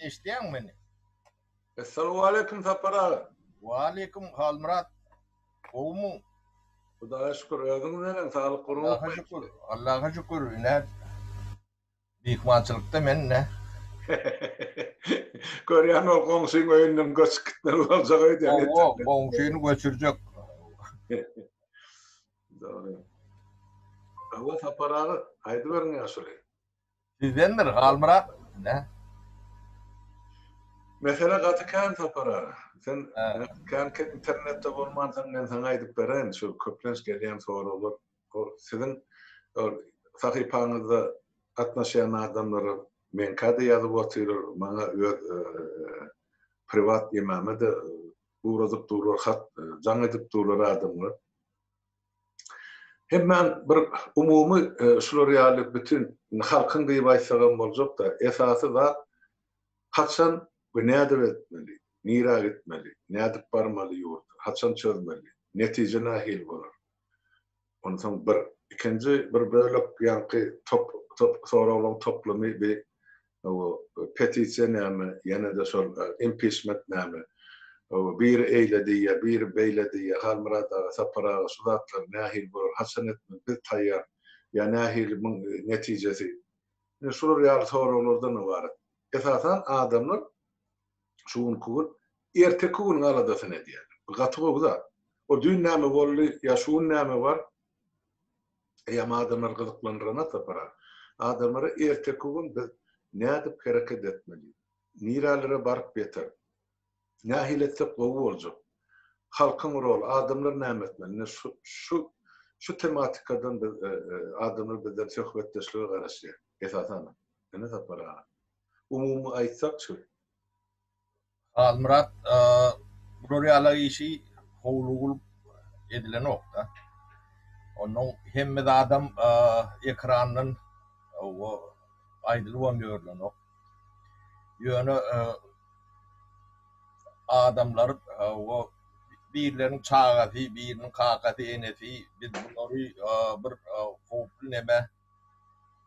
isteyen beni. Esselamu aleyküm Tapara. Ve aleyküm Halmurat. Oğumu. Hudağa şükür. Ödün neren? Sağlık kurumu. Allah'a şükür. Allah'a şükür. Ne? Büyükmançılıkta men ne? Görýän ol goňşyň öýünden göçükden bolsa öýden. O komşunu göçürecek. Doğru. Hava Tapara. Haydi verin ya şöyle. Sizdendir Halmurat. Ne? Mesela Gatıkan Tapara. Sen kan internette bolmansan men sana aýdyp beren şu köplenç gelýän soralar. O sizin sahypaňyzda atnaşýan adamlary men kady ýazyp otyrar, maňa privat ýememe de urazyp durar, hat jaň edip durar adamlar. Hem men bir umumy şular ýaly bütün halkyň diýip aýtsagan boljak da esasy zat haçan we näde etmeli, nira etmeli, näde barmaly ýurt, haçan çözmeli, netije nähil bolar. Ondan soň bir ikinji bir bölek ýanky top soralan toplamy bir o petisiýa näme, ýene de şol impeachment näme. O bir eýledi ýa bir beýledi ýa Halmurat Sapara şu zatlar nähil bolar, haçan etmeli, bir taýýar ýa nähil netijesi. Şular ýaly soralardan ibaret. Esasan adamlar şuun kugun erte kugun aladasın ediyor. Gatığı da. O dün näme bolly ya şuun näme var. Ya adamlar gıdıklanırana tapara. Adamlara erte kugun nädip hareket etmeli. Niralara barıp beter. Nähiletse gowy boljak. Halkyň rol, adamlar näme etmeli. Şu tematikadan adamlar bilen söhbetdeşligi garaşdy. Esasan. Ne tapara. Umumy aýtsak şu. Halmurat buraya işi howlugul edilen nokta. Onun hemme de adam ekranın o aýdylyp görülen ok. Ýöne adamlar o birlerinin çağatı, birinin kakatı, enesi, biz bunları bir howply neme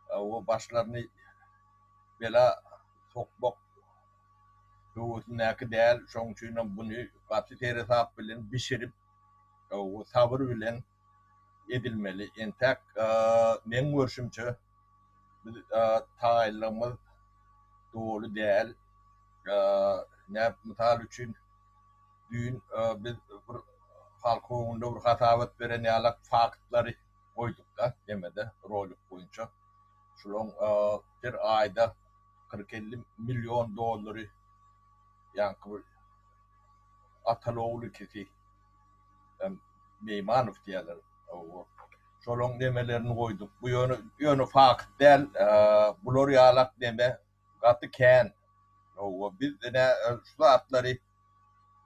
o başlarını bela sokmak göğsündeki değer, şoň üçin bunu gaty teresap bilen bişirip o sabır bilen edilmeli. Entek men görüşümçe biz taýlanmaz dolu değer. Ne misal üçün dün biz bir halkynda bir hatabat beren ýalak faktlary goýduk da demede rolik boýunça. Şulan bir aýda 40-50 milyon dollary ýanky Atalowlu kisi Meýmanow diýerler. Şolaň demelerini goýduk. Bu ýöne fakt däl, bular ýalak deme gaty kän. Biz de şu atlary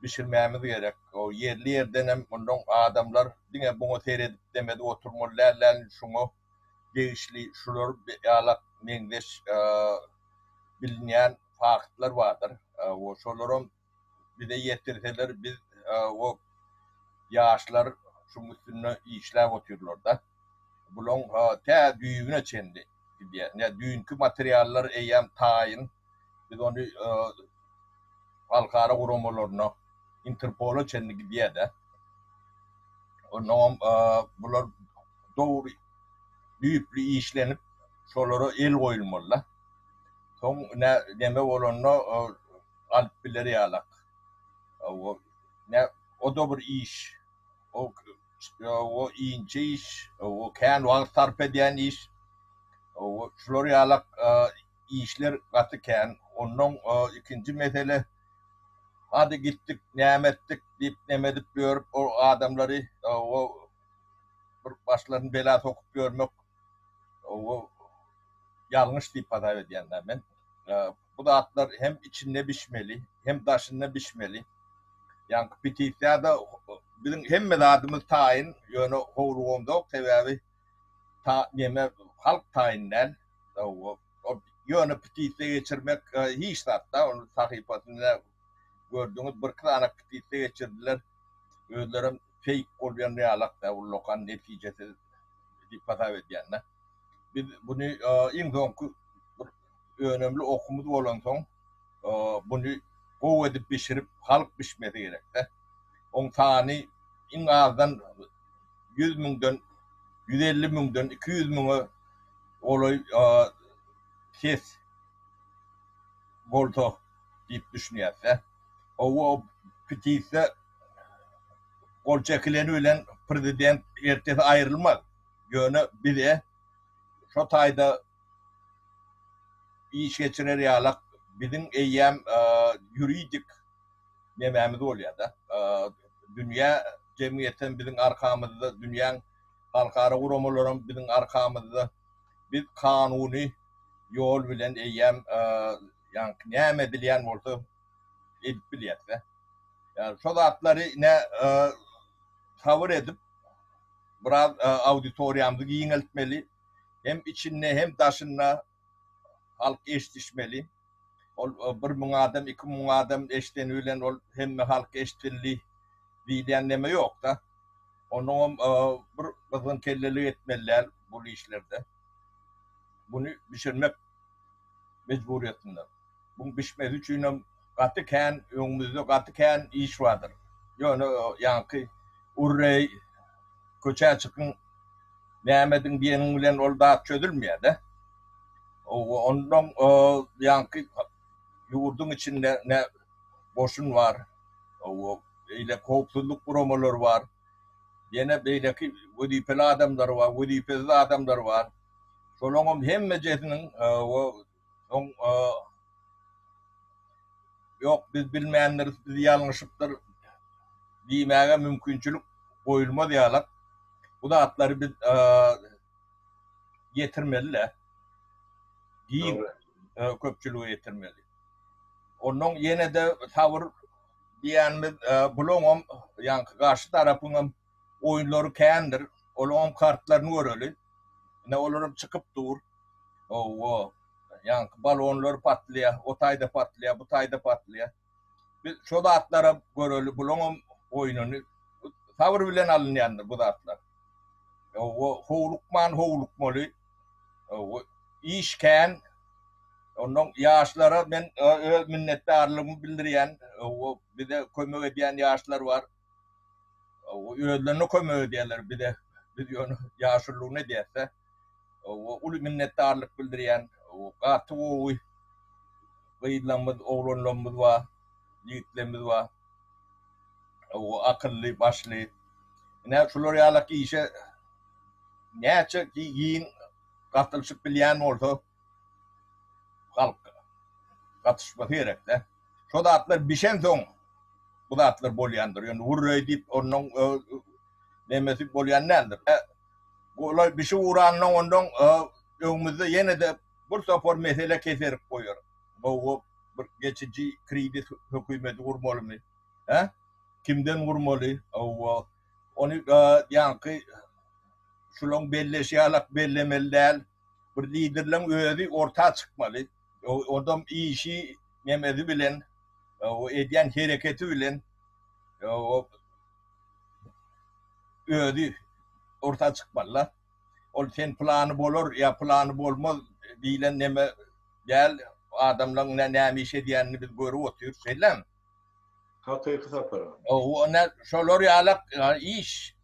bişirmämiz gerek. O yerli yerden hem ondan adamlar diňe buňa seredip demedi oturmalarlar şuňa değişli şular ýalak meňdeş bilinýän faktlar vardır. O şolaryň bize yetirseler biz o ýaşlar şuň üstüne işläp oturlar da. Bulan tä düýüne çendi. Ne düýünkü materiallar eýem taýyn. Biz onu halkara guramalarına Interpol'a çendi gidiyor da. Ondan bular doğru büyüklü işlenip şolara el koyulmalılar. Son ne deme olanla alpbileri yalak. O da bir iş. O ince iş. O kendi vaxt sarf eden iş. Şolara yalak işler katı ken. Ondan ikinci mesele hadi gittik, nämetdik deyip nemedip görüp o adamları o başlarını bela sokup görmek o yanlış deyip hata ediyenler ben. Bu da atlar hem içinde pişmeli hem taşında pişmeli. Yani bitiyse de bizim hem medadımız tayin yönü howluğumda o sebebi yeme halk tayinden o yönü bitiyse geçirmek hiç hatta onun sahipasında gördüğünüz bir kısa petisi geçirdiler. Özlerim fake olmayan realak da o lokal neticesi dipata ediyenler. Biz bunu en son önemli okumuz olan son bunu kow edip pişirip halk pişmesi gerek de. On tani in azdan 100 miňden 150 miňden 200 miňe olay kes bolto diýip düşünýärse. O pitise gol çekileni bilen prezident ertesi ayrılmaz. Yönü bile şu taýda iş geçirer ýalak bizim eýýäm ýuridik nememiz bolýar da. Dünýä jemgyýetiň bizim arkamızda, dünýäň halkara guramalarym bizim arkamızda biz kanuny ýol bilen eýýäm ýani näme edilýän bolsa edip bilýärse. Yani şu zatlary ne tavır edip biraz auditoriyamızı giňeltmeli. Hem içinde hem daşında halk eşitişmeli. Bir müň adam, iki müň adam eşiteni bilen ol hemme halk eşitilli diýen neme ýok da. Onuň bir bizden kellelik etmeliler bu işlerde. Bunu pişirmek mecburiyetinde. Bu pişmesi üçin gaty kän öňümizde gaty kän iş vardır. Yani urrey köçä çykyn nämedin diýeniň bilen ol da çözülmeýär de. Ondan yani yurdun içinde ne boşun var. Öyle kopsuzluk promoları var. Yine beyleki vüdipeli adamlar var, vüdipesiz adamlar var. Şolongum hem meclisinin yok biz bilmeyenleriz, biz yanlışıptır diýmäge mümkinçilik koyulma diýalak. Bu da atları biz getirmeliler. Giyin köpçülüğü getirmeli. Onun yine de tavır diýänimiz bulongum yani karşı tarapynyň oyunları kändir. Olong kartlaryny göreli. Ne olaryp çıkıp dur. Yani balonlar patlaýar, o taýda patlaýar, bu taýda patlaýar. Biz şu atlara göreli bulongum oyununy tavır bilen alınýandyr bu atlar. Howlukmaly. İş kän. Onun yaşlara ben öz minnetdarlığımı bildirýän, bize kömek edýän yaşlar var. Özlerine kömek edýärler bize. Biz ýöne yaşlylygyny diýerse, uly minnetdarlyk bildirýän, gaty owy gyýlanmaz, oglanlarymyz var, ýigitlerimiz var. Akylly, başly. Näme şular ýalak işe näçe giyin gatylşyp bilýän bolsa, halk katışma gerek de. Şu da atlar bişen soň bu da atlar bolýandyr. Yani urrey diýip onuň nemesi bolýan nädir? Olay bir şey uğranlyň ondan öňümizde ýene de bir sopar mesele keserip goýar. Bu bir geçici kredit hökümeti gurmalymy? Kimden gurmaly? Onu ýanky şulaň belleşýärlik bellemeli däl. Bir liderliň özi orta çykmaly. Adam işi nemedi bilen, o edýän hereketi bilen, özi orta çykmaly. Ol sen plany bolar, ya plany bolmaz diýilen neme gel adamlaryň näme iş edýänini biz görüp otur, selam. Hakyky sapara. Ona şolar ýalak iş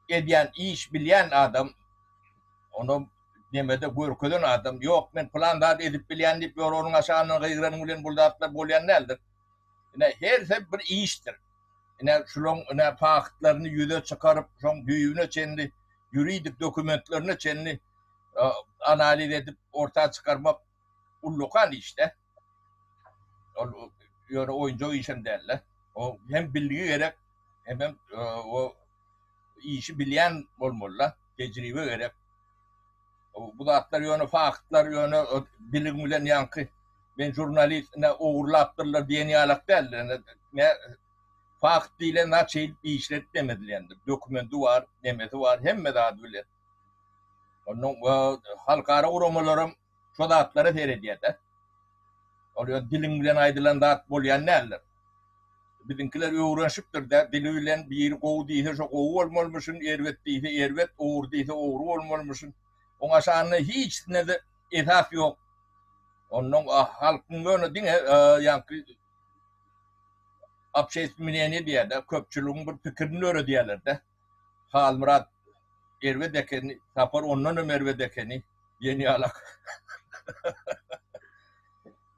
edýän, iş bilýän adam onu nemede görkeden adam yok men plan da edip bilýän diýip ýolunyň aşagyna gyýranyň bilen buldatlar bolýan nädir? Her bir işdir. Şulaň faktlaryny ýüze çykaryp, şoň düýüne çenli ýuridik dokumentlerini çenli analiz edip orta çykarmak ullukan işte. Ýöne oýunjak işem däller. O hem bilgi gerek hem o işi bilýän bolmalylar, tejribe gerek. Bu da atlar ýöne faktlar ýöne bilim bilen ýanky ben jurnalist ogrulapdyrlar diýen ýalak däl. Fakt diýilen näçe işlet demediler. Dokumenti var, nemesi var, hemme de bilen. Onun halkara uramalarym şu da atlara seredýär. Ol dilim bilen aýdylan dat bolýan näler. Bizimkiler öwrenşipdir de dili bilen bir gowy diýse şo gowy bolmalmyşyn, erwet diýse erwet, owur diýse owur bolmalmyşyn. Oňa şanyny hiç nede esas ýok. Onun halkın öyle dine yani apşeysmini diye de köpçülüğün bir fikrini öyle diyorlar da. Hal Murat Erve dekeni, tapar ondan Ömerve dekeni yeni alak.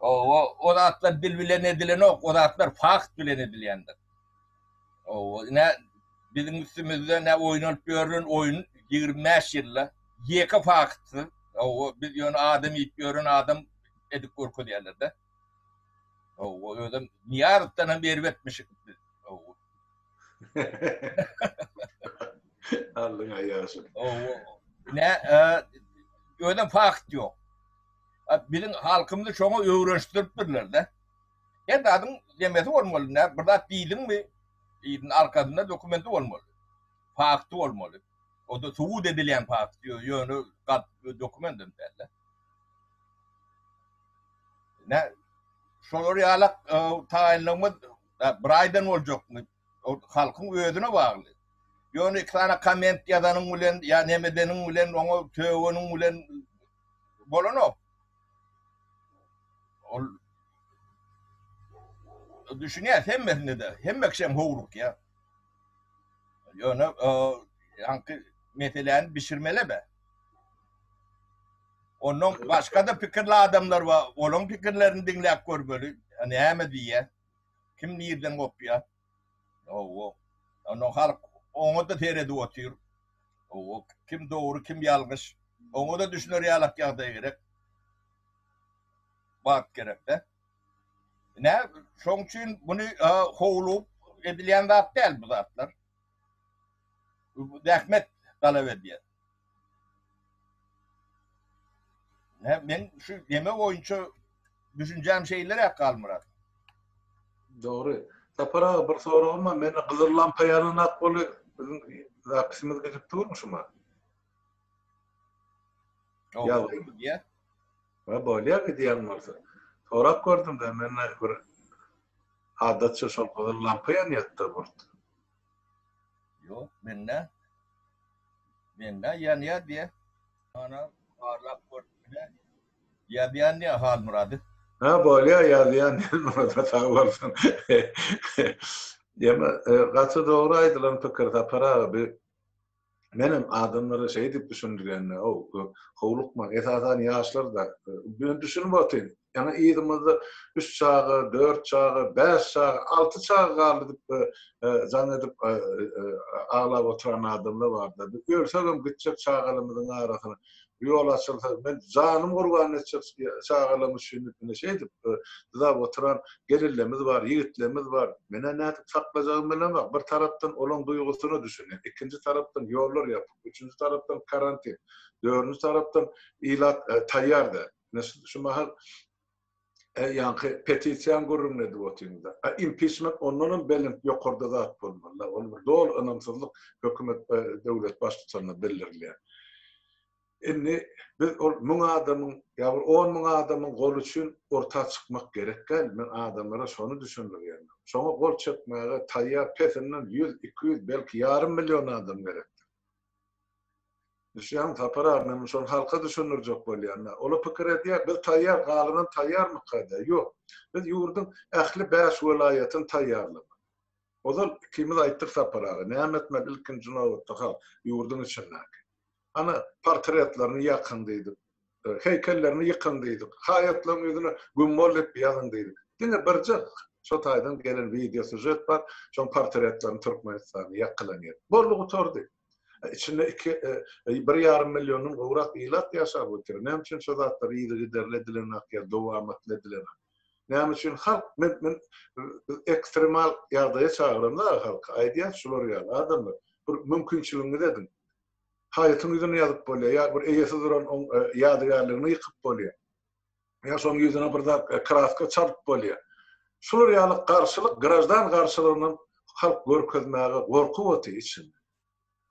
O da atlar bil bilen edilen o da atlar fakt bilen edilendir. Ne bizim üstümüzde ne oynanıp görün oyun 25 yılla yeka faktı. Biz yön adam ilk görün adam edik korku diyorlar da. O öyle niye arıttan bir etmiş. Allah'ın ayağısı. Ne öyle fakt yok. Bizim halkımızı çoğu öğreniştirip dururlar da. Her adam demesi olmalı. Ne? Burada değildin mi? Değildin arkasında dokumenti olmalı. Faktı olmalı. O da suud edilen fakt diyor. Yönü dokumentim derler. Ne? Soruyu alak tayinlığımız bir aydan olacak mı? O halkın ödüne bağlı. Yönü iki tane kament yazanın ulen, ya nemedenin ulen, onu tövünün ulen bolan o. Düşünüyor hem de hem akşam hoğruk ya. Yani yankı metelerini pişirmeli be. Onun başka da fikirli adamlar var. Onun fikirlerini dinleyip gör böyle. Hani hemen diye. Kim nereden kopuyor? Onun halk onu da teredi oturuyor. Kim doğru kim yanlış. Onu da düşünür yalak yağda gerek. Bak gerek de. Ne? Son için bunu hovlup edilen zat değil bu zatlar. Zahmet talep ediyor. Ben şu yeme oyuncu düşüneceğim şeylere kalmırat. Doğru. Tapara bir soru olma. Ben kızıl lampa yanına akbolu zapisimiz geçip durmuşum ha. Ya diye. Ve böyle gidiyen varsa. Sorak gördüm de ben bir adatça şol kızıl lampa yanıyattı burada. Yok, ben de yanıya diye. Ana parlak gördüm. Ya diyen diye hal muradı. Ha böyle yazıyan burada sağ varsın. Yema katı doğruydu lan fikir tapara bir benim adamları şey dip düşündüren o hovlukma esasen yaşlar da ben düşünüp atayım. Yani iyidimizde 3 çağı, 4 çağı, 5 çağı, 6 çağı kaldı zannedip ağlap oturan adamlar vardı. Görsem gidecek çağlarımızın arasına yol açılsa ben canım kurban edecek çağlarımız şimdi şey dip da oturan gelirlerimiz var, yiğitlerimiz var. Mene ne saklayacağım bilemem. Bir taraftan olan duygusunu düşünüyor. İkinci taraftan yollar yapıp, üçüncü taraftan karantin, dördüncü taraftan ilat tayyar da. Şu mahal yani petisyon görünmedi o tümde. Impeachment onun belin yukarıda da atılmalı. Onun doğal anlamsızlık hükümet devlet başçısına belirliyor. Inni biz mun adamın ya 10 mun adamın gol için orta çıkmak gerekken men adamlara şonu düşündürüyorum. Şonu gol çıkmaya tayyar pesinden 100 200 belki yarım milyon adam gerek. Düşen tapara men şonu halka düşündürecek bolýan. Ola pikir ediyor biz tayyar galynyň tayyar mı kada? Yok. Biz yurdun ähli 5 welaýatyny tayyarlamak. O da kimiz aýtdyk tapara. Nämetme ilkinji nowatda yurdun içindäki. Ana portretlerini yakındıydık. Heykellerini yıkındıydık. Hayatların yüzüne gümmol hep yazındıydık. Yine birce Şotay'dan gelen video süjet var. Şon portretlerini Türkmenistan'ı yakılanıyor. Borluğu tordu. İçinde 1,5 milyonun uğrak ilat yaşar bu tür. Ne için şodatlar iyi giderledilen akya, devametledilen. Ne için halk ekstremal yardaya çağırın da halk. Aydiyat şular ya adamlar. Mümkünçülüğünü dedim. Hayatın yüzüne yazıp bolýar, ya bir eýesi duran ýadygarlygyny ýykyp bolýar. Ya şoň yüzüne bir da kraska çarpyp bolýar. Şular ýaly garşylyk, grajdan garşylygyny halk görkezmäge gorku boty için.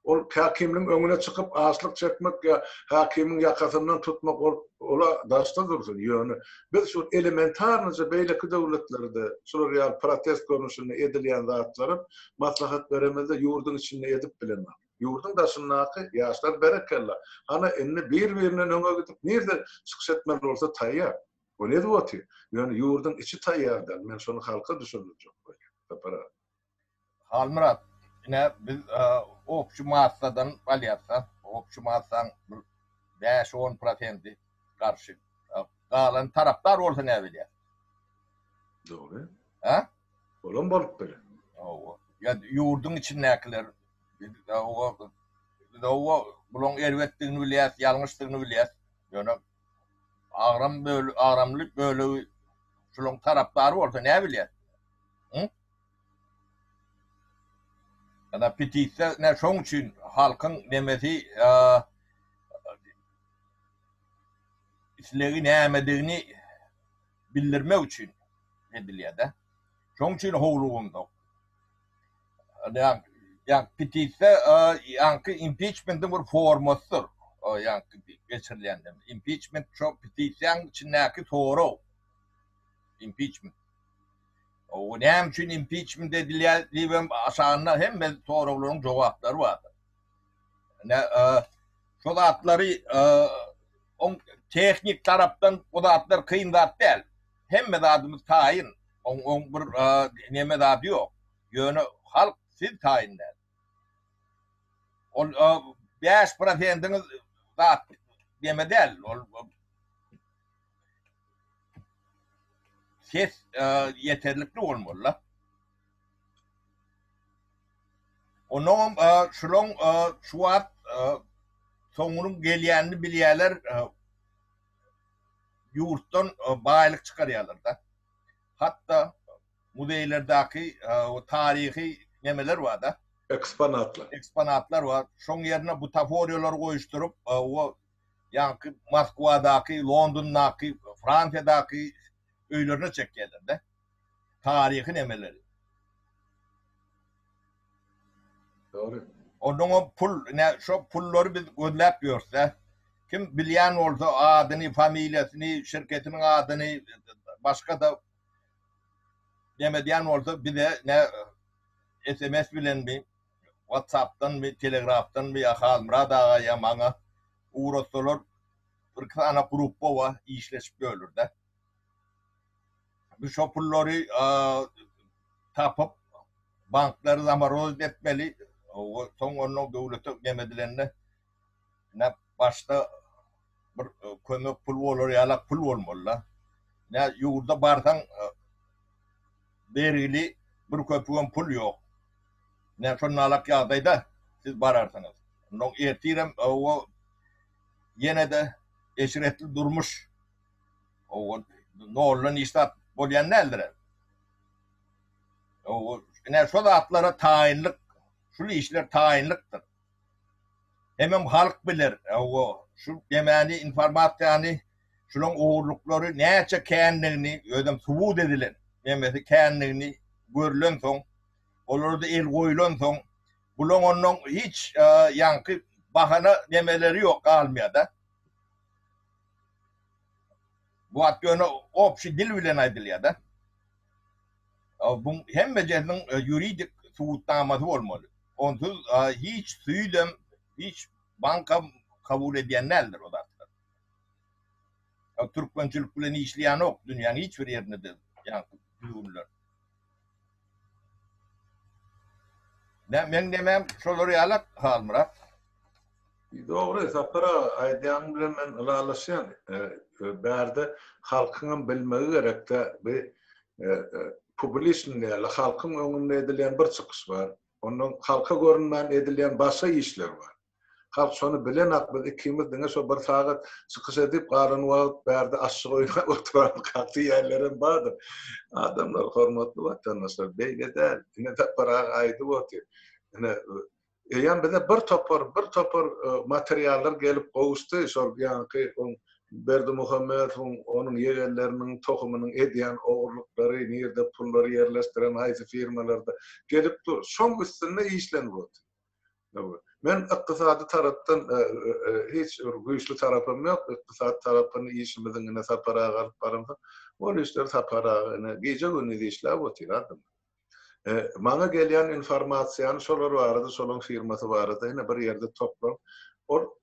Ol hakimliň öňüne çykyp aşlyk çekmek ya hakimiň ýakasyndan tutmak ola daşda dursun ýöne. Biz şu elementarnyja beýleki döwletlerde şular ýaly protest görnüşinde edilýän zatlary maslahat beremezde ýurdun içinde edip bilenler. Yurdun daşınnaky yaşlar berekella. Ana enni bir-birine öňe gidip nerede çıkış etmeli olsa tayyar. O ne diyor? Yani yurdun içi tayyardan. Men şonu halka düşündürjek böyle. Tapara. Halmurat, yine biz okçu massadan alyatsa, okçu massan 5-10% karşı kalan taraftar olsa ne bileyim. Doğru. Ha? Olan bolup böyle. Ya yurdun içindekiler bulun elbettiğini biliyaz, yanlışlığını biliyaz. Yani ağramlık böyle şunun taraftarı olsa ne biliyaz. Hı? Yani pitiyse ne şun için halkın demesi işleri ne emediğini bildirmek için ediliyor da. Şun için hovluğunda. Yani pitiyse yankı impeachment'ın bir formasıdır. Yankı geçirilen. Impeachment çok pitiysen içindeki soru. Impeachment. O ne için impeachment ediliyor aşağında hem de soruların cevapları vardır. Şu atları teknik taraftan o da atlar kıyın da değil. Hem de adımız tayin. On bir neme da yok. Yönü halk siz tayinler. O 5%'iniz da neme değil. Ses yeterlikli olmalı. Onun şunun şu an sonunun gelyenini bilyeler yurttan baylık çıkarıyorlar da. Hatta mudeylerdeki o tarihi nemeler var da. Eksponatlar var. Şun yerine butaforyalar koyuşturup o yankı Moskva'daki, London'daki, Fransa'daki öylerine çekiyorlar da. Tarihi nemeleri. Doğru. Onun pul ne şu pulları biz gözlep görse kim bilen olsa adını, familyasını, şirketinin adını başka da demediyen olsa bir de ne SMS bilen mi, WhatsApp'tan mi, Telegraf'tan mi Halmurat ağaya bana uğraştılar. Bir tane grubu var, işleşip görülür de. Bu şu pulları tapıp bankları zamaroz etmeli. Son onun devleti demedilerine ne başta bir kömük pul olur ya pul olmalı. Ne yurda barsan berili bir köpüğün pul yok. Ne şunalak yağdayda siz bararsanız. Onun ertirem o yine de eşretli durmuş. O ne olur işte bolyan neldir? O ne şu da atlara tayinlik, şu işler tayinliktir. Hemen halk bilir. O şu demeni informasyonu şunun uğurlukları neyse kendini ödem subut edilir. Demesi kendini görülen son olur da el koyulan son bulun onun hiç yankı bahana demeleri yok almaya da. Bu at yönü opşi dil bilen aydılıyor da. Bu hem mecezinin yuridik subutnaması olmalı. Onsuz hiç süydüm, hiç banka kabul edenlerdir o da. Türkmençilik bilen işleyen yok. Dünyanın hiçbir yerinde de yani duyururlar. Ben demem şoları yalak Halmurat. Doğru. Sapara aydan bilen men alaşyan. Berde halkın bilmegi gerek de bir publishing ile halkın önünde edilen bir çıkış var. Onun halka görünmen edilen başka işler var. Halk şonu bilen akbı ikimiz dine şu bir saat çıkış edip qarın vaat berde aşağı oyuna oturan katı yerlerin vardır. Adamlar hormatlı vatandaşlar beyle değil. Yine de para aydı otuyor. Yani bir de bir topar materyaller gelip kovuştu. Yani Berdi Muhammed onun yeğenlerinin tohumunun ediyen oğurlukları, nerede pulları yerleştiren hayzi firmalarda gelip dur. Son üstünde işlen bu. Ben iktisadi taraftan hiç güçlü tarafım yok. İktisadi tarafını işimizin ne sapara alıp barımda. O işler sapara gece günü işler bu tiradım. Bana gelen informasyon şolar vardı, şolun firması vardı. Yine bir yerde toplam. O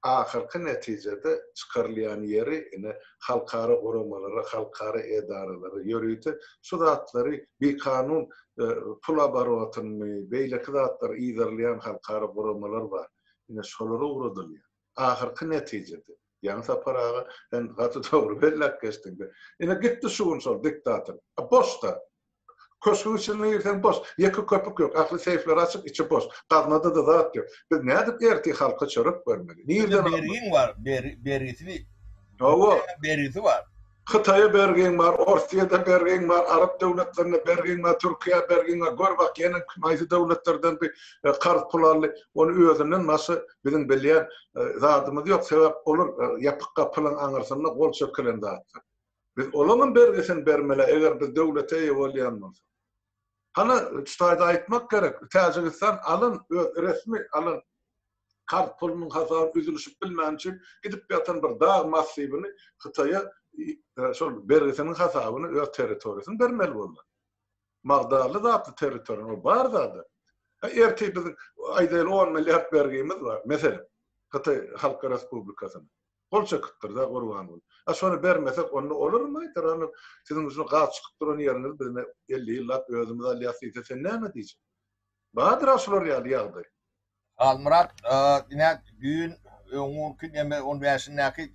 ahirki neticede çıkarılan yeri yine halkara korumaları, halkara edarları yürüyütü. Şu zatları bir kanun pula baruatın mı, beyleki zatları iderleyen halkara korumalar var. Yine şolara uğradılıyor. Ahirki neticede. Yani saparağı ben katı doğru bellak geçtim. Yine gitti şuun sol diktatör. Boşta. Köşkün içinde yürüten boş. Yeki köpük yok. Aklı seyfler açık, içi boş. Kadnada da zat yok. Biz ne edip erti halka çörük vermeli? Nereden Bergin var. Berisi o berisi var. Xitay'a bergin var, Orsiýada bergin var, Arap döwletlerine bergin var, Türkiýe bergin var. Gör bak ýene maýzy döwletlerden bir qarz pularly onu özünden nasıl bizim bilýän zadymyz ýok. Sebäp olur ýapykka pulan aňyrsyna gol çökelen zatlar. Biz olanın bergisini bermeli eger biz döwlete ýewelýän bolsak. Hana ştaýda aýtmak gerek. Täjikistan alın resmi alın qarz pulunun hasarı üzülüşüp bilmänçi gidip ýatan bir dağ massivini Xitay'a şol bergisinin hasabını öz territoriýasyny bermeli bollar. Magdarly zatly territoriýa bar zady. Erti bizim aýdaly 10 milliard bergimiz var. Mesela Xitay Halk Respublikasyna. Gol çekipdir da gurban bol. Şonu bermesek onu olurmy? Tarany sizin üçin gaç çykyp duran ýeriniz bizne 50 ýyllap özümizde alýasy sen näme diýjek? Bahadır aşlar ýaly. Almurat yine gün öňünki eme 15-näki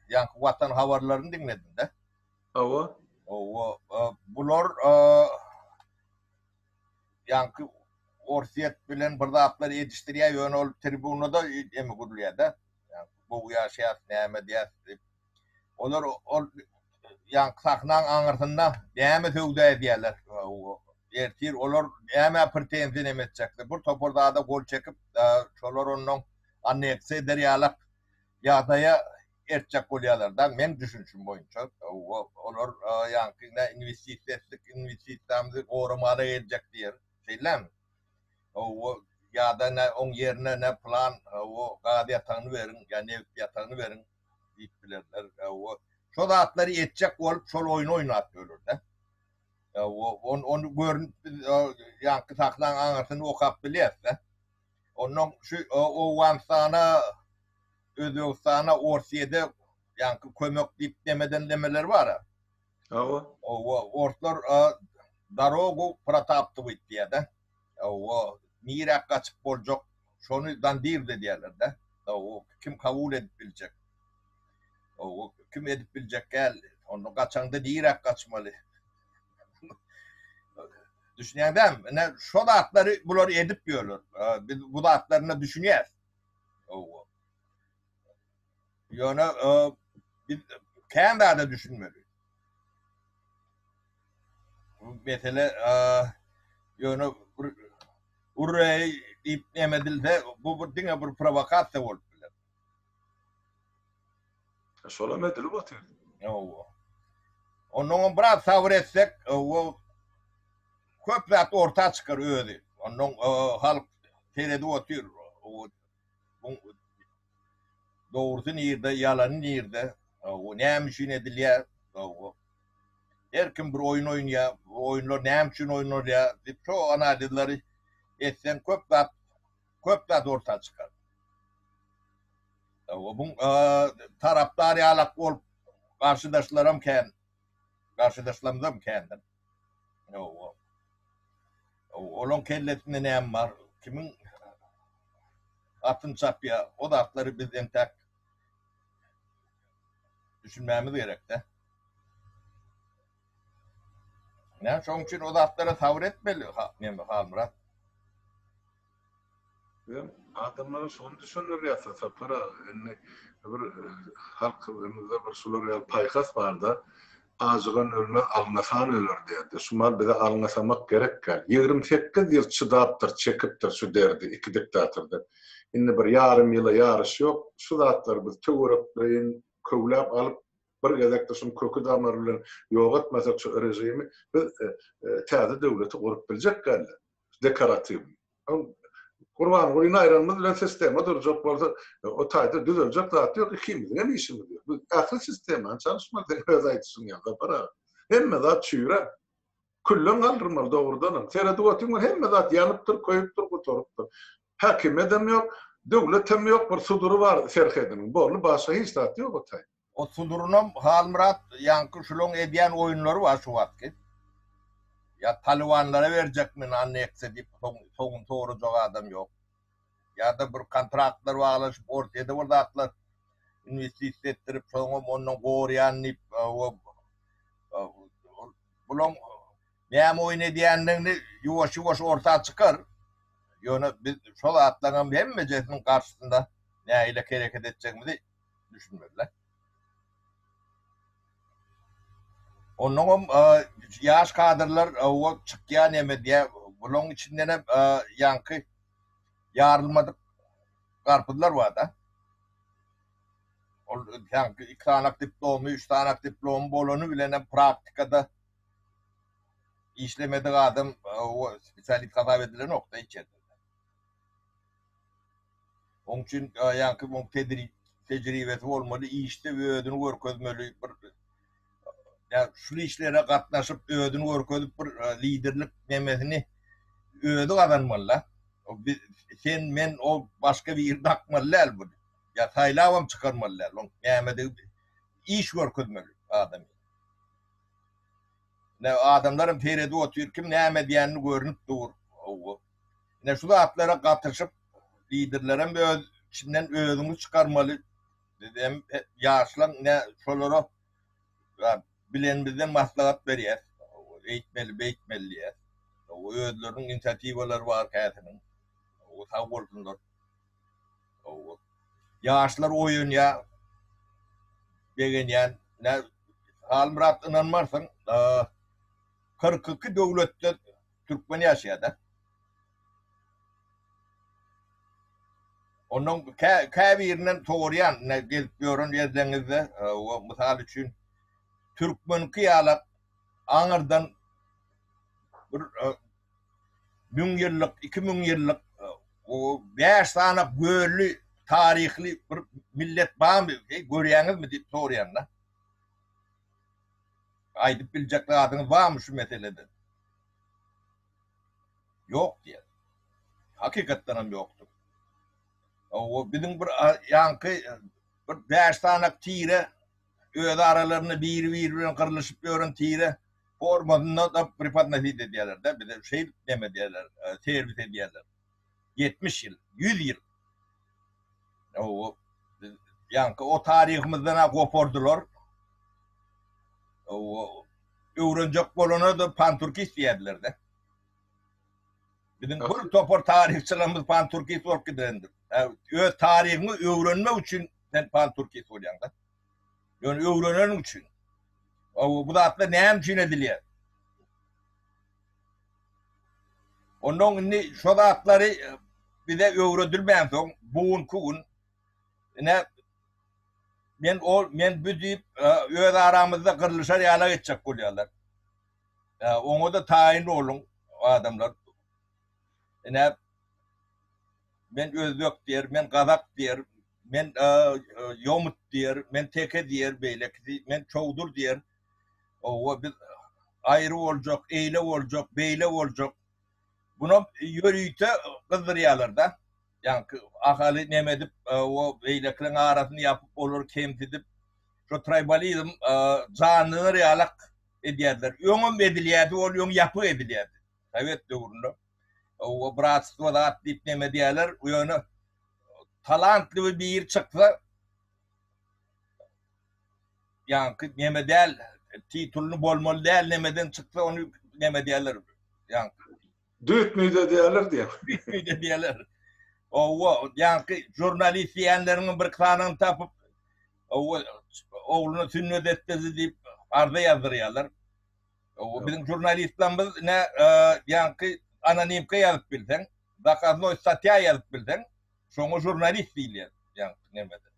ýanky watan habarlaryny dinledin de. Awa. Bular ýanky Orsiýet bilen bir zatlar ýetişdirýär ýöne ol tribunada eme gurulýar da. Bu ýaşaýat näme diýär. Olar ýanky sahnaň aňyrsynda näme söwda edýärler. Ertir olar näme pretensiýa etjekler. Bir topurdada gol çekip şolar onuň anneksiýa ederýärler. Ýa-da erçek bolýarlardan men düşünşüm boýunça olar ýanky investisiýamyzy gorumada edecek diýer. Şeýlemi? Ýa-da oň ýerine ne plan gadyatagyny berin, ýa-ni ýatagyny berin diýip bilerler. Şol atlary etjek bolup şol oýny oýnap görürler. Onu görüp ýanky saklanan aňyrsyny okap bilýärse. Onuň şu Owganstana Özbekistana Orsiýede ýanky kömek diýip demeden demeler bar. Ortlar darogu pratapdy diýär-de. Nirak kaçıp boljak, şonu dandir diýerler de. Kim kabul edip biljek? Kim edip biljek gel? Onu kaçanda nirak kaçmaly. Düşünýändem, ne şo atlary bular edip ýörler. Biz bu atlaryny düşünýäs. Ýöne biz kände düşünmeli. Mesele ýöne urray diýip nemedilse bu bir diňe bir provokasiýa bolup biler. Şola medil batyr. Onuň biraz sabr etsek, köp zat orta çykar özi. Onuň halk teredi otyr. Doğrusu nirde, yalanı nirde. Näme üçin edilýär? Herkim bir oyun oýnýar, oyunlar näme üçin oýnalýar diýip şo analizleri etsen köp zat orta çykar. Bu tarapdar ýalak bolup garşydaşlarym kän. Garşydaşlarym kändir. Olan kelletinde näme bar? Kimin atyn çapýa, o da atlary bizden tak düşünmämiz gerek de. Ne şoň üçin o da atlara sabr etmeli Halmurat. Adamların şonu düşünür ýa-da sapara bir halkymyzda bir şolary paýkas bar da azygan ölme alnasan öler diýdi. Şumal bize alnasamak gerek gal. 28 ýyl çydapdyr, çekipdir şu derdi iki diktatorda. Indi bir yarım ýyla ýarış ýok. Şu zatlar biz töwerepleýin, köwläp alyp bir gezekde şu kökü damlar bilen ýogatmasak şu rejimi biz täze döwleti gurup biljek gal. Dekorativ. Kurban goýun aýranmaz bilen sistema durjak bolsa o taýda düzeljek zat ýok, ikimiz hem işimiz ýok. Bu ahir sistema çalışmak öz aýtsyň ýa-da para. Hemme zat çüýre. Kullun galdyrmaly dogrudan. Teredi otun hemme zat ýanypdyr, köýüpdir, guturypdyr. Hakim edem ýok. Döwletem yok bir suduru var Serhedinin. Borlu başga hiç tat yok otay. O sudurunum Halmurat yankı şulun ediyen oyunları var şu vakit. Ya Talibanlara verecek mi annekse deyip soğun doğuracak adam yok. Ya da bir kontraktlar bağlaşıp ortaya da burada atlar investisiya ettirip sonra onun koruyanlayıp bunun näme oyun ediyenlerini yuvaş yuvaş ortaya çıkar. Yani biz şol atlanan bir meclisin karşısında ne ile hareket edecekimizi düşünmediler. Onun yaş kadırlar o çıkyan eme diye bunun içinden yankı yarılmadık karpıdlar var da. Yankı 2 tane diplomu, 3 tane diplomu bolonu bile praktikada işlemedi adam o spesialit kaza edilen nokta içeride. Onun için yankı bu tecrübesi olmalı, iyi işte ve ödünü görkezmeli. Yani şu işlere katlaşıp ödünü görkezip bir liderlik nemesini ödü kazanmalı. Sen men o başka bir yerde akmalılar bu. Ya saylavam çıkarmalılar. Yani iş görkezmeli adam. Ne adamların teredi oturuyor kim ne diyenini görünüp dur. Ne şu atlara katışıp liderlerin bir içinden ödünü çıkarmalı. Dedim yaşlan ne şolara bilen bizden maslahat veriyor. Eğitmeli ya. O ödlerin inisiyativaları var hayatının. O tavırlar. O yaşlar oyun ya. Degen yani ne Halmurat inanmarsın 42 devlette Türkmen yaşayadı. Onun kabirinden toğrayan ne gelip görün yazdenizde o misal için Türkmen kıyalak Anırdan bir 1000 yıllık, 2000 yıllık o 5 tane göllü tarihli bir millet var mı? Görüyorsunuz mu deyip soruyanlar. Aydıp bilecekler adını var mı şu meselede? Yok diye. Hakikaten yoktu. O bizim bir yankı bir 5 tane tire öde aralarını birbirine kırılışıp görün tire formadında da pripadnesi dediler de bir de şey deme diyorlar, servis ediyorlar. 70 yıl, 100 yıl. O yankı o tarihimizden kopardılar. O öğrenecek bolana da panturkist diyediler de. Bizim bir topar tarihçilerimiz panturkist olarak gidendir. Tarihini öğrenme için sen panturkist olacaksın. Yani öğrenen için. Bu da hatta neyim için ediliyor. Onun şu da atları bir de öğretilmeyen son buğun kuğun ne men büdüyüp öğde aramızda kırılışar yala geçecek oluyorlar. Onu da tayin olun adamlar. Ne men Özbek diyer, men Kazak diyer, men Yomut diyer, men Teke diyer böyle, men Çoğdur diyer. O biz ayrı olacak, eyle olacak, beyle olacak. Bunu yürüyte kızdırıyorlar da. Yani ahali nemedip o beyleklerin arasını yapıp olur kemtedip şu tribalizm canını realak ediyorlar. Yönüm ediliyordu, o yön yapı ediliyordu. Evet doğru. O bratstvo da atlayıp neme diyorlar. O yönü talantlı bir yer çıktı. Yani neme değil, titulunu bolmalı değil, nemeden çıktı onu neme diyorlar. Yani Düt müyde diyorlar diye. Düt müyde diyorlar. O yani jurnalist diyenlerinin bir kanını tapıp oğlunu sünnet etti deyip arda yazdırıyorlar. O bizim jurnalistlerimiz ne yani anonimke yazıp bilsen, dakazno statya yazıp bilsen, sonra jurnalist değil yani nemede.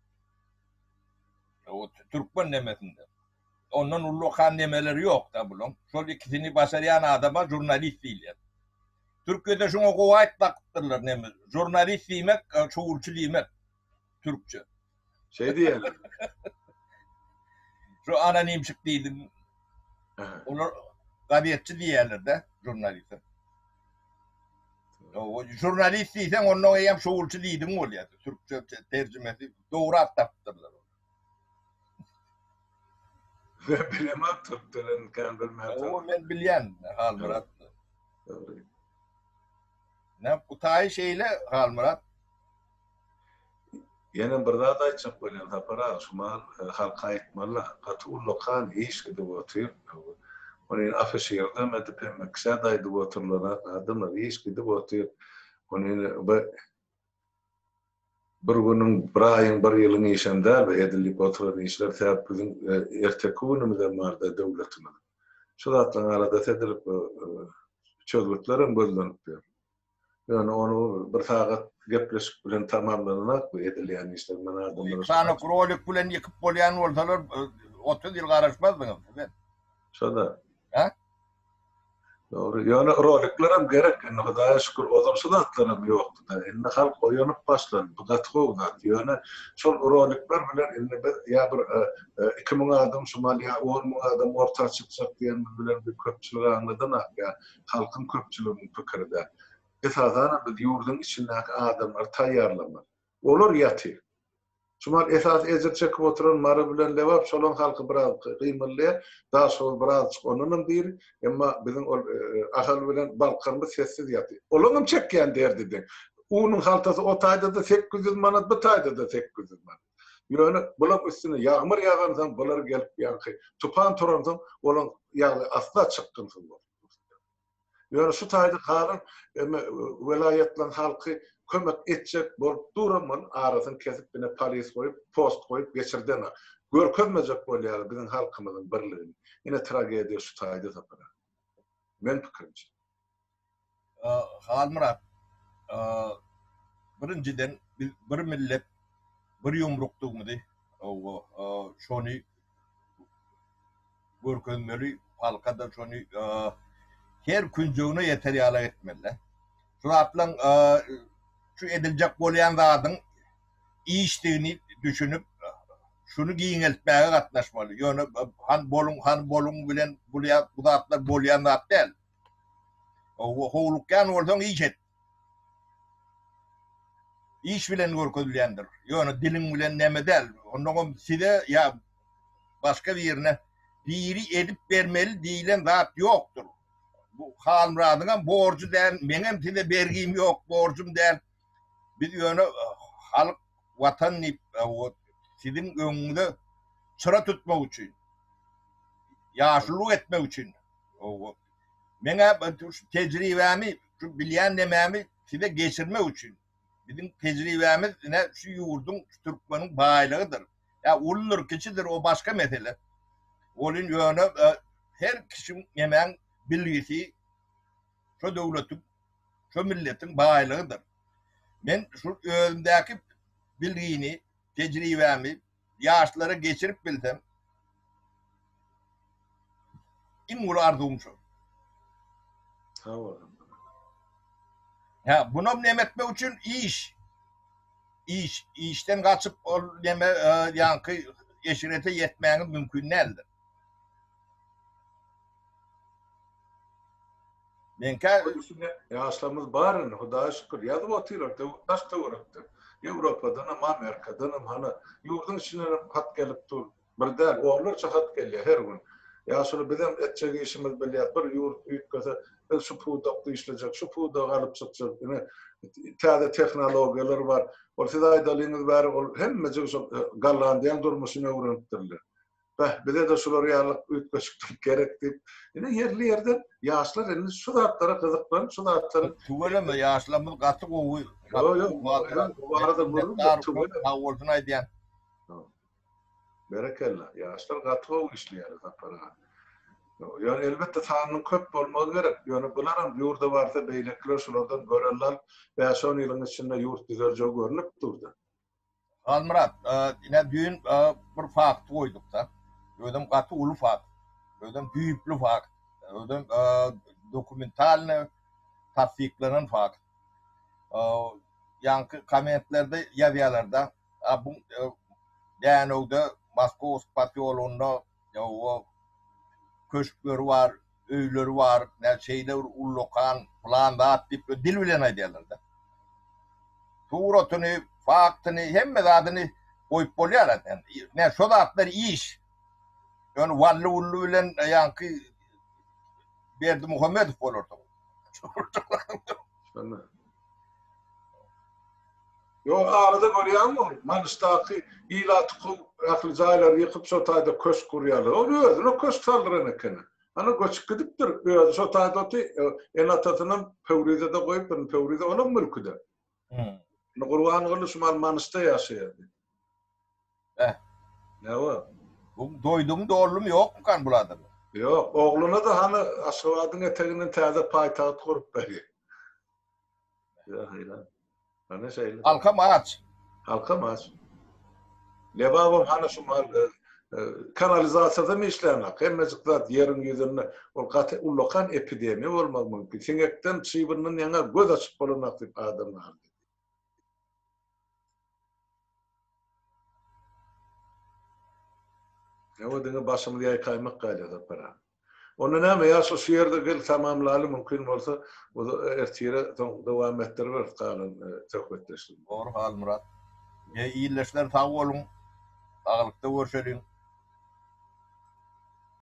O Türkmen nemesinde. Onun ullukan nemeleri yok da bunun. Şöyle ikisini başarayan adama jurnalist değil yani. Türkiye'de şuna kuvayet taktırlar neme. Jurnalist demek, çoğulcu demek. Türkçe. Şey diyorlar. Şu anonim çıktıydı. Onlar gazeteci diyorlar da jurnaliste. O jurnalist isen onun hem şoğulçu liydin ol ya. Türkçe tercümesi doğru attırdılar. Ve bilemem Türklerin kan bilmem. O men bilyen hal Murat. Ne bu tay şeyle hal Murat. Yine bir daha da açık böyle tapara şumal halka etmalla katul lokan iş gibi oturuyor. Onun afişerde medipem kısadaydı otururlar adamlar iş gibi oturuyor. Onun bir günün bir ayın bir yılın işinde ve edilip oturan işler tabi bizim ertekunumuzda vardı devletimiz. Şu zatla arada edilip çözgütlerin bölünüp diyor. Yani onu bir saat gepleşip bilen tamamlanarak bu edilen işler bana adamlar. Sana krolik bilen yıkıp bolyan olsalar 30 yıl karışmazdınız. Şada. Ha? Doğru. Yani roliklerim gerek. Yani Hudaya şükür odamsız atlarım yoktu da. İnne halk oyanıp başlandı. Bu gatı yani şol rolikler bilen inne ya bir 2000 adam Somaliya 10 adam orta çıkacak diyen bilen bir köpçülüğü anladın ya. Halkın köpçülüğünün fikri de. Esasana bir yurdun içindeki adamlar tayyarlamar. Olur yatır. Şumal esas ezir çekip oturan mara bilen levap şolon halkı biraz kıymalıya daha sonra biraz onunun bir ama bizim ahal bilen balkarımız sessiz yatıyor. Olunum çekken derdi de. Unun haltası o tayda da 800 manat, bu tayda da 800 manat. Yani bulak üstüne yağmur yağansan bular gelip yankı. Tupan turansan olan yani asla çıkkınsın bu. Yani şu tayda kalın velayetlen halkı kömek etcek bolup duramın arasını kesip bine polis koyup post koyup geçirden görkezmeyecek bolýar bizim halkymyzyň birligini. Yine tragediýa şu taýda tapara. Men pikirimçe. Hal Murat, birinciden bir millet bir yumrukdugmydy. Şonu görkezmeli, halkada şonu her günjüğüne yeter ýala etmeli. Şu atlan şu edilecek bolýan zadyň işdigini düşünüp şunu giňeltmäge gatnaşmaly. Ýöne han bolun bilen bu zatlar bolýan zat däl. O howlukkan bolsaň iş et. İş bilen görkezilýändir. Ýöne dilin bilen näme däl. Ondan size ya başka bir ýerine biri edip bermeli diýilen zat ýokdur. Bu halmradyňa borcu däl, menem size bergim ýok, borcum däl. Biz ýöne halk watan sizin öňüňde çıra tutmak üçin, ýaşlyk etmek üçin, meňe şu tejribämi, şu bilýän nämämi size geçirmek üçin, bizim tejribämiz ne şu ýurdun, şu Türkmeniň baýlygydyr. Ya ululur kişidir, o başka mesele. Olun ýöne her kişiň nämäň bilgisi şu döwletiň, şu milletiň baýlygydyr. Men şu özümdäki bilgini, tecrübemi yaşlara geçirip bilsem in ulardığım şu. Tamam. Ya bunu nemetmek için işten kaçıp yankı eşirete yetmenin mümkün değildir. Menka yaşlarımız barın Hudaya şükür yazıp oturuyor. Taş da uğraktır. Avrupa'dan ama Amerika'dan ama yurdun içine hat gelip dur. Bir der oğullarca hat geliyor her gün. Ya sonra bizim etçek işimiz belli bir yurt ülkesi şu pudak işleyecek, şu pudak alıp çıkacak. Yani taze teknolojiler var. Ortada aydalığınız var. Hem Gallandiyan durmasını öğrentirler. Bize de şular yarlık ülkeşiklik gerekti. Yani yerli yerden yaşlar elini şu dağıtlara kızıklan, şu dağıtlara. Tuvele mi yaşlamız katı kovu? Yok. Bu arada görürüm. Tuvele. Berekellah. Yaşlar katı kovu işliyor. Yani elbette tanrının köp olmalı gerek. Yani bunların yurda varsa beylekler şulardan görürler veya son yılın içinde yurt güzelce görünüp durdu. Murat, yine düğün bir faktı koyduk da. Ödüm katı ulu fakt. Ödüm büyüklü fakt. Ödüm dokumentalne tasdiklanan fakt. Yankı kametlerde yazıyalarda bu Danow'da Moskova Spasyolu'nda o köşkleri var. öyleri var, ne şeyler ullokan, plan dağıt deyip dil bilen aydiyalar da. Tuğrotunu, faktını, hemme zadını koyup bolyalar. Yani, ne şu dağıtlar iş. Yani vallı ullu bilen yankı Berdi Muhammedov olurdu. Yo arada görüyor mu? Manistaki ilat akıl zaylar yıkıp sotayda köş kuruyalı. O özüne köş saldırın ekene. Ana göçüp gidiptir. Öz sotayda oti en atatının pevride de koyup pevride onun mülküde. Kurban oluşmal manista yaşayadı. Ne var? Bu doydum doğrulum yok mu kan buladım? Yok, oğluna da hani Aşkabad'ın eteğinin taze payitaht kurup veriyor. Ya hayran. Hani şeyle. Halka maaç. Halka maaç. Ne babam hani şu mal kanalizasyada mı işlemek? Hem mezikler yerin yüzünde ullokan epidemi olmak mümkün. Sinekten çiğbirinin yana göz açıp bulunak deyip adamlar. Ne o dine başımı diye kaymak kayladı para. Onun ne ya şu yerde gel tamamlalı mümkün olsa o da ertiyle devam ettirir kalın sohbetleşsin. Doğru hal Murat. Ya iyileşler sağ olun. Sağlıkta görüşelim.